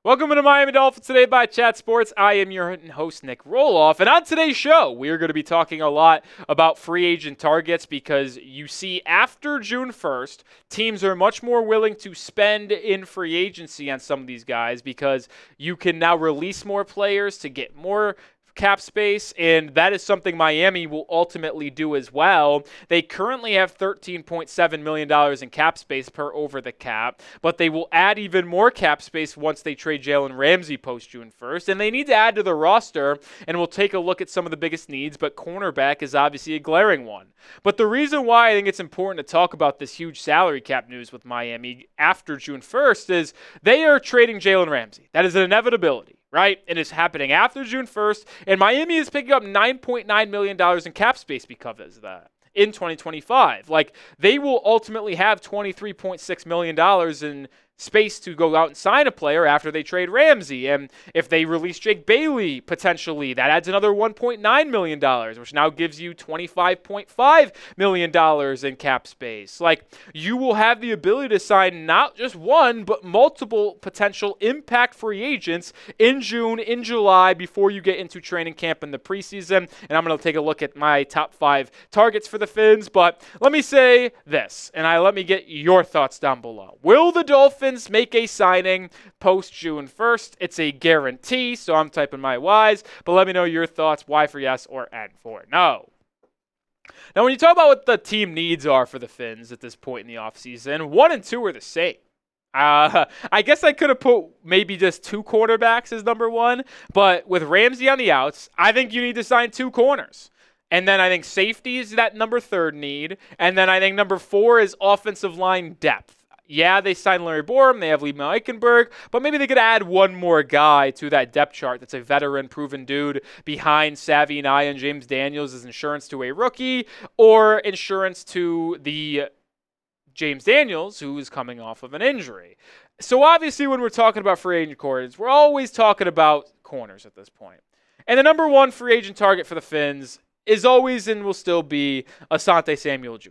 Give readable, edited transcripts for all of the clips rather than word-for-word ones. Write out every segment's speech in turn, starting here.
Welcome to Miami Dolphins Today by Chat Sports. I am your host, Nic Rohloff. And on today's show, we are going to be talking a lot about free agent targets because you see after June 1st, teams are much more willing to spend in free agency on some of these guys because you can now release more players to get more cap space, and that is something Miami will ultimately do as well. They currently have $13.7 million in cap space per over the cap, but they will add even more cap space once they trade Jalen Ramsey post-June 1st, and they need to add to the roster, and we'll take a look at some of the biggest needs, but cornerback is obviously a glaring one. But the reason why I think it's important to talk about this huge salary cap news with Miami after June 1st is they are trading Jalen Ramsey. That is an inevitability. Right? And it's happening after June 1st, and Miami is picking up $9.9 million in cap space because of that in 2025. Like, they will ultimately have $23.6 million in space to go out and sign a player after they trade Ramsey. And if they release Jake Bailey, potentially, that adds another $1.9 million, which now gives you $25.5 million in cap space. Like, you will have the ability to sign not just one, but multiple potential impact free agents in June, in July, before you get into training camp in the preseason. And I'm going to take a look at my top 5 targets for the Fins. But let me say this, and let me get your thoughts down below. Will the Dolphins make a signing post June 1st? It's a guarantee, so I'm typing my Y's, but let me know your thoughts, Y for yes or N for no. Now, when you talk about what the team needs are for the Fins at this point in the offseason, 1 and 2 are the same. I guess I could have put maybe just 2 quarterbacks as number 1, but with Ramsey on the outs, I think you need to sign 2 corners. And then I think safety is that number 3 need, and then I think number 4 is offensive line depth. Yeah, they signed Larry Borum, they have Lee Eichenberg, but maybe they could add one more guy to that depth chart that's a veteran, proven dude behind Savvy and and James Daniels as insurance to a rookie or insurance to the James Daniels, who is coming off of an injury. So obviously when we're talking about free agent corners, we're always talking about corners at this point. And the number 1 free agent target for the Fins is always and will still be Asante Samuel Jr.,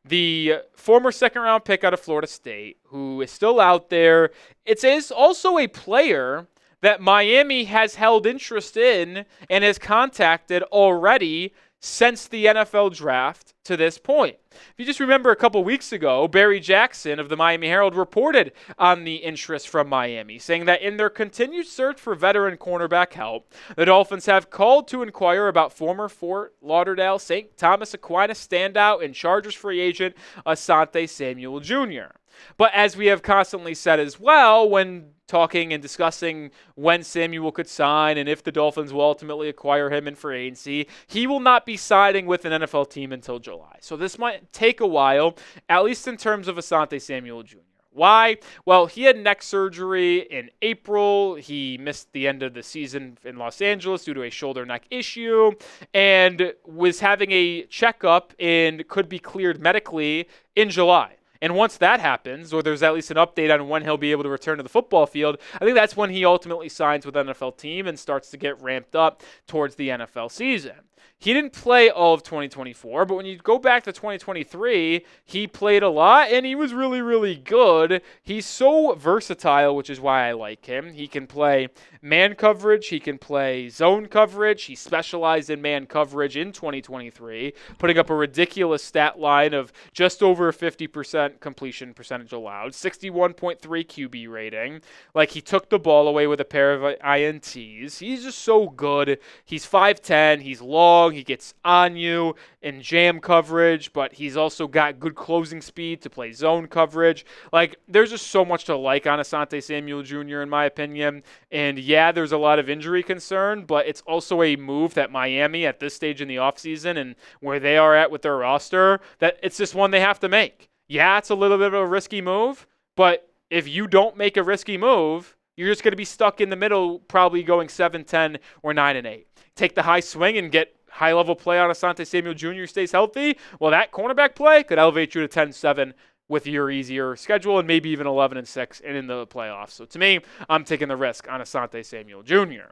the former second-round pick out of Florida State, who is still out there. It is also a player that Miami has held interest in and has contacted already since the NFL draft to this point. If you just remember a couple weeks ago, Barry Jackson of the Miami Herald reported on the interest from Miami, saying that in their continued search for veteran cornerback help, the Dolphins have called to inquire about former Fort Lauderdale St. Thomas Aquinas standout and Chargers free agent Asante Samuel Jr. But as we have constantly said as well, when talking and discussing when Samuel could sign and if the Dolphins will ultimately acquire him in free agency, he will not be signing with an NFL team until July. So this might take a while, at least in terms of Asante Samuel Jr. Why? Well, he had neck surgery in April. He missed the end of the season in Los Angeles due to a shoulder neck issue and was having a checkup and could be cleared medically in July. And once that happens, or there's at least an update on when he'll be able to return to the football field, I think that's when he ultimately signs with an NFL team and starts to get ramped up towards the NFL season. He didn't play all of 2024, but when you go back to 2023, he played a lot, and he was really, really good. He's so versatile, which is why I like him. He can play man coverage. He can play zone coverage. He specialized in man coverage in 2023, putting up a ridiculous stat line of just over 50% completion percentage allowed, 61.3 QB rating. Like, he took the ball away with a pair of INTs. He's just so good. He's 5'10". He's long. He gets on you in jam coverage, but he's also got good closing speed to play zone coverage. Like, there's just so much to like on Asante Samuel Jr., in my opinion. And yeah, there's a lot of injury concern, but it's also a move that Miami at this stage in the offseason and where they are at with their roster, that it's just one they have to make. Yeah, it's a little bit of a risky move, but if you don't make a risky move, you're just going to be stuck in the middle, probably going 7-10 or 9-8. Take the high swing and get high-level play on Asante Samuel Jr. stays healthy. Well, that cornerback play could elevate you to 10-7 with your easier schedule and maybe even 11-6 and in the playoffs. So to me, I'm taking the risk on Asante Samuel Jr.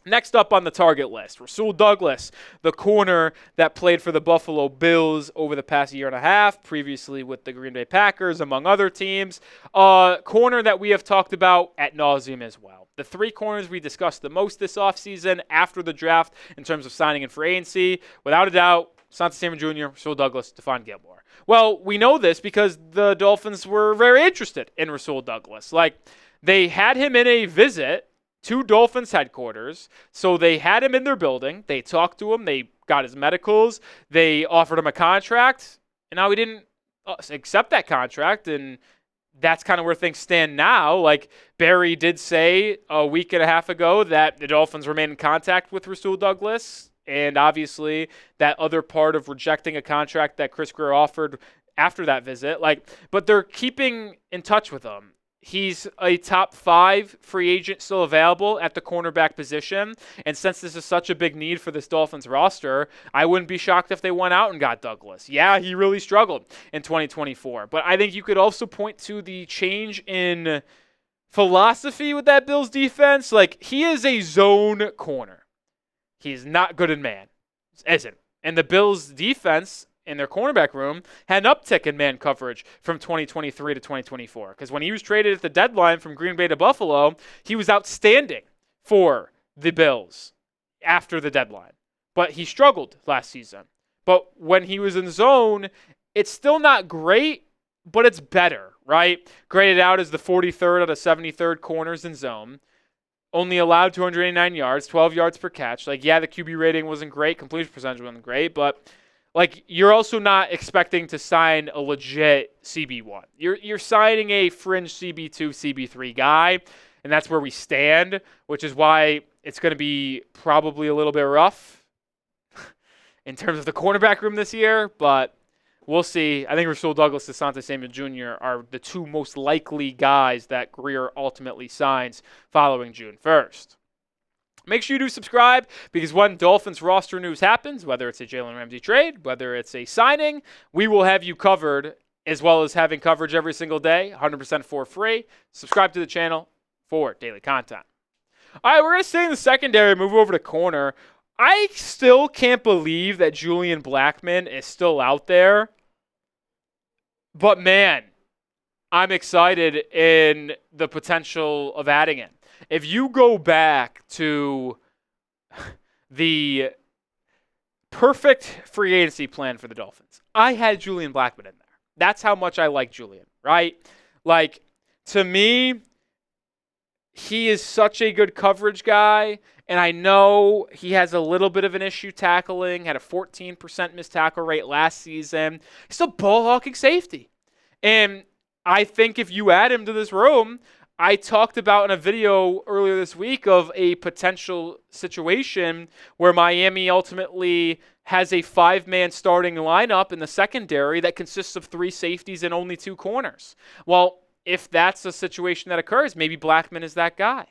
Next up on the target list, Rasul Douglas, the corner that played for the Buffalo Bills over the past year and a half, previously with the Green Bay Packers, among other teams. Corner that we have talked about ad nauseum as well. The three corners we discussed the most this offseason after the draft in terms of signing and free agency, without a doubt, Asante Samuel Jr., Rasul Douglas, Stephon Gilmore. Well, we know this because the Dolphins were very interested in Rasul Douglas. Like, they had him in a visit to Dolphins headquarters. So they had him in their building. They talked to him. They got his medicals. They offered him a contract. And now he didn't accept that contract. And that's kind of where things stand now. Like, Barry did say a week and a half ago that the Dolphins remain in contact with Rasul Douglas. And obviously that other part of rejecting a contract that Chris Grier offered after that visit. But they're keeping in touch with him. He's a top 5 free agent still available at the cornerback position. And since this is such a big need for this Dolphins roster, I wouldn't be shocked if they went out and got Douglas. Yeah, he really struggled in 2024. But I think you could also point to the change in philosophy with that Bills defense. Like, he is a zone corner. He's not good in man. Isn't. And the Bills defense in their cornerback room had an uptick in man coverage from 2023 to 2024. Because when he was traded at the deadline from Green Bay to Buffalo, he was outstanding for the Bills after the deadline. But he struggled last season. But when he was in zone, it's still not great, but it's better, right? Graded out as the 43rd out of 73rd corners in zone. Only allowed 289 yards, 12 yards per catch. Like, yeah, the QB rating wasn't great. Completion percentage wasn't great, but like, you're also not expecting to sign a legit CB1. You're signing a fringe CB2, CB3 guy, and that's where we stand, which is why it's going to be probably a little bit rough in terms of the cornerback room this year, but we'll see. I think Rasul Douglas and Asante Samuel Jr. are the two most likely guys that Grier ultimately signs following June 1st. Make sure you do subscribe, because when Dolphins roster news happens, whether it's a Jalen Ramsey trade, whether it's a signing, we will have you covered, as well as having coverage every single day, 100% for free. Subscribe to the channel for daily content. All right, we're going to stay in the secondary, move over to corner. I still can't believe that Julian Blackman is still out there. But, man, I'm excited in the potential of adding him. If you go back to the perfect free agency plan for the Dolphins, I had Julian Blackman in there. That's how much I like Julian, right? Like, to me, he is such a good coverage guy, and I know he has a little bit of an issue tackling, had a 14% missed tackle rate last season. He's a ball-hawking safety. And I think if you add him to this room, I talked about in a video earlier this week of a potential situation where Miami ultimately has a 5-man starting lineup in the secondary that consists of 3 safeties and only 2 corners. Well, if that's a situation that occurs, maybe Blackman is that guy,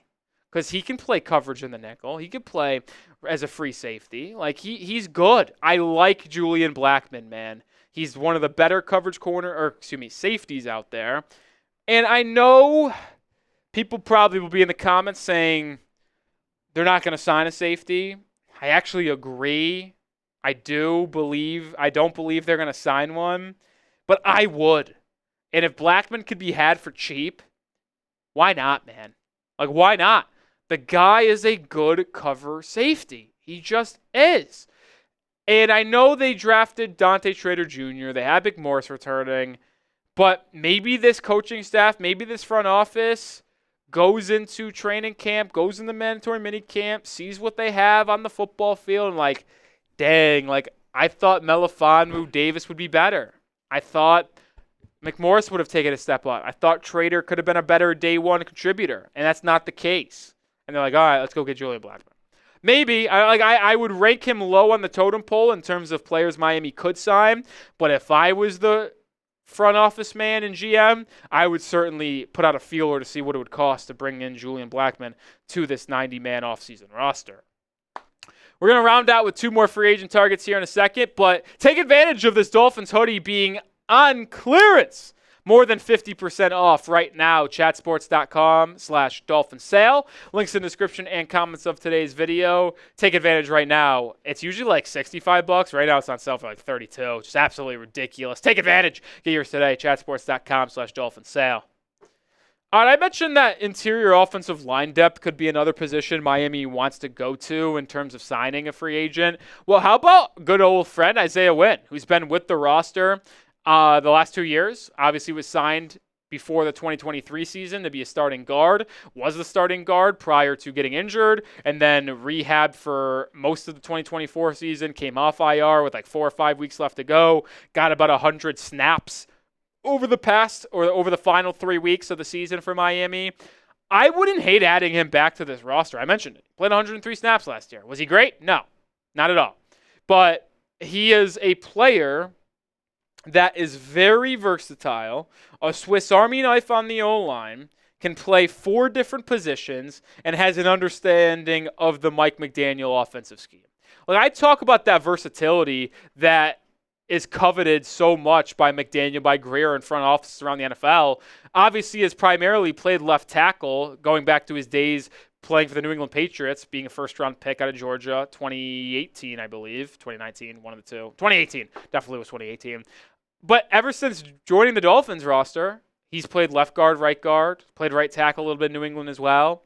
because he can play coverage in the nickel. He can play as a free safety. Like, he's good. I like Julian Blackman, man. He's one of the better coverage safeties out there. And I know people probably will be in the comments saying they're not going to sign a safety. I actually agree. I don't believe they're going to sign one, but I would. And if Blackman could be had for cheap, why not, man? Like, why not? The guy is a good cover safety. He just is. And I know they drafted Dante Schrader Jr. They had Mick Morris returning, but maybe this coaching staff, maybe this front office goes into training camp, goes in the mandatory mini camp, sees what they have on the football field, and like, dang, like, I thought Melifonwu Davis would be better. I thought McMorris would have taken a step up. I thought Schrader could have been a better day one contributor, and that's not the case. And they're like, all right, let's go get Julian Blackman. Maybe. I would rank him low on the totem pole in terms of players Miami could sign, but if I was the front office man and GM, I would certainly put out a feeler to see what it would cost to bring in Julian Blackman to this 90-man offseason roster. We're going to round out with 2 more free agent targets here in a second, but take advantage of this Dolphins hoodie being on clearance More than 50% off right now. Chatsports.com/Dolphin sale. Links in the description and comments of today's video. Take advantage right now. It's usually like $65. Right now it's on sale for like 32. Just absolutely ridiculous. Take advantage. Get yours today. Chatsports.com/Dolphin sale. All right, I mentioned that interior offensive line depth could be another position Miami wants to go to in terms of signing a free agent. Well, how about good old friend Isaiah Wynn, who's been with the roster the last 2 years? Obviously was signed before the 2023 season to be a starting guard, was the starting guard prior to getting injured, and then rehabbed for most of the 2024 season, came off IR with like 4 or 5 weeks left to go, got about 100 snaps over the final 3 weeks of the season for Miami. I wouldn't hate adding him back to this roster. I mentioned it. Played 103 snaps last year. Was he great? No, not at all. But he is a player that is very versatile, a Swiss Army knife on the O-line, can play 4 different positions, and has an understanding of the Mike McDaniel offensive scheme. Like, I talk about that versatility that is coveted so much by McDaniel, by Greer, and front offices around the NFL. Obviously has primarily played left tackle, going back to his days playing for the New England Patriots, being a first-round pick out of Georgia, 2018, I believe. 2019, one of the two. 2018. Definitely was 2018. But ever since joining the Dolphins roster, he's played left guard, played right tackle a little bit in New England as well.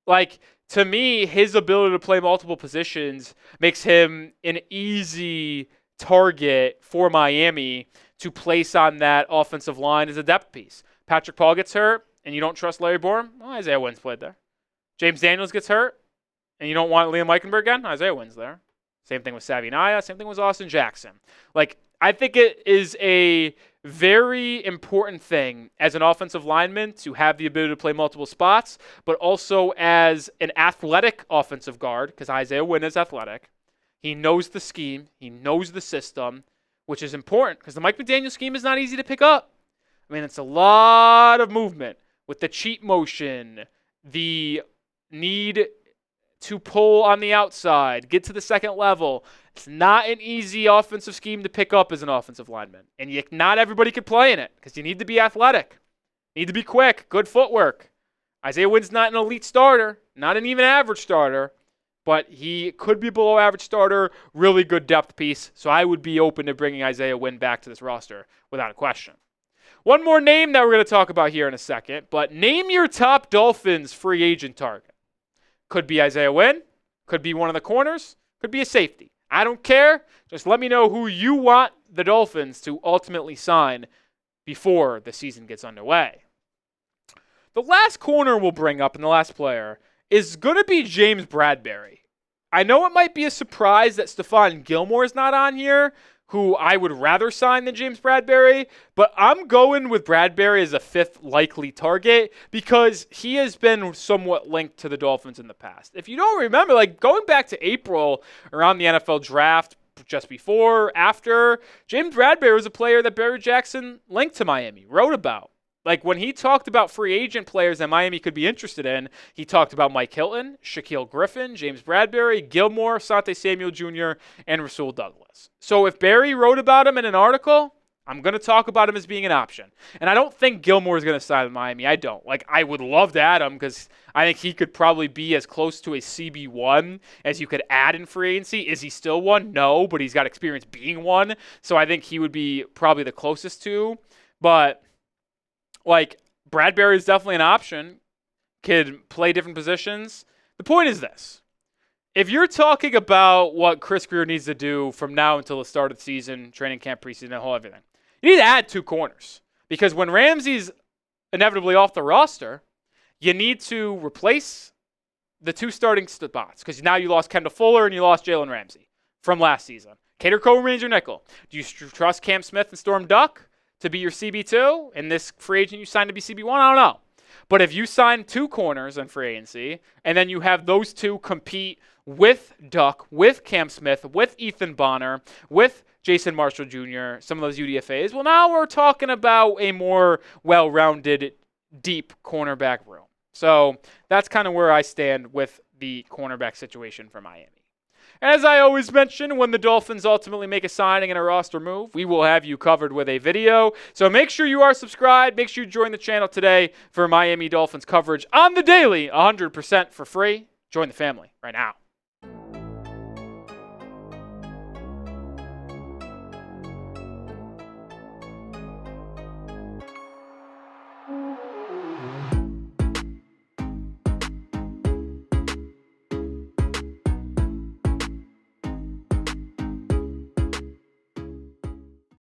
Like, to me, his ability to play multiple positions makes him an easy target for Miami to place on that offensive line as a depth piece. Patrick Paul gets hurt, and you don't trust Larry Borom? Well, Isaiah Wynn's played there. James Daniels gets hurt, and you don't want Liam Eichenberg again? Isaiah Wynn's there. Same thing with Savvy Naya. Same thing with Austin Jackson. Like, I think it is a very important thing as an offensive lineman to have the ability to play multiple spots, but also as an athletic offensive guard, because Isaiah Wynn is athletic. He knows the scheme. He knows the system, which is important because the Mike McDaniel scheme is not easy to pick up. I mean, it's a lot of movement with the cheat motion, the need to pull on the outside, get to the second level. It's not an easy offensive scheme to pick up as an offensive lineman. And not everybody can play in it because you need to be athletic. You need to be quick, good footwork. Isaiah Wynn's not an elite starter, not an even average starter, but he could be below average starter, really good depth piece. So I would be open to bringing Isaiah Wynn back to this roster without a question. One more name that we're going to talk about here in a second, but name your top Dolphins free agent target. Could be Isaiah Wynn, could be one of the corners, could be a safety. I don't care. Just let me know who you want the Dolphins to ultimately sign before the season gets underway. The last corner we'll bring up, and the last player, is going to be James Bradberry. I know it might be a surprise that Stephon Gilmore is not on here, who I would rather sign than James Bradberry, but I'm going with Bradberry as a 5th likely target because he has been somewhat linked to the Dolphins in the past. If you don't remember, like going back to April around the NFL draft, just before, after, James Bradberry was a player that Barry Jackson linked to Miami, wrote about. Like when he talked about free agent players that Miami could be interested in, he talked about Mike Hilton, Shaquille Griffin, James Bradberry, Gilmore, Asante Samuel Jr., and Rasul Douglas. So if Barry wrote about him in an article, I'm going to talk about him as being an option. And I don't think Gilmore is going to sign with Miami. I don't. Like, I would love to add him because I think he could probably be as close to a CB1 as you could add in free agency. Is he still one? No, but he's got experience being one. So I think he would be probably the closest to. But like, Bradberry is definitely an option. Could play different positions. The point is this. If you're talking about what Chris Greer needs to do from now until the start of the season, training camp, preseason, and whole everything, you need to add 2 corners. Because when Ramsey's inevitably off the roster, you need to replace the 2 starting spots. Because now you lost Kendall Fuller and you lost Jalen Ramsey from last season. Cater Cole remains your nickel. Do you trust Cam Smith and Storm Duck to be your CB2 and this free agent you signed to be CB1? I don't know. But if you sign 2 corners in free agency and then you have those 2 compete with Duck, with Cam Smith, with Ethan Bonner, with Jason Marshall Jr., some of those UDFAs, well, now we're talking about a more well-rounded, deep cornerback room. So that's kind of where I stand with the cornerback situation for Miami. As I always mention, when the Dolphins ultimately make a signing and a roster move, we will have you covered with a video. So make sure you are subscribed. Make sure you join the channel today for Miami Dolphins coverage on the daily, 100% for free. Join the family right now.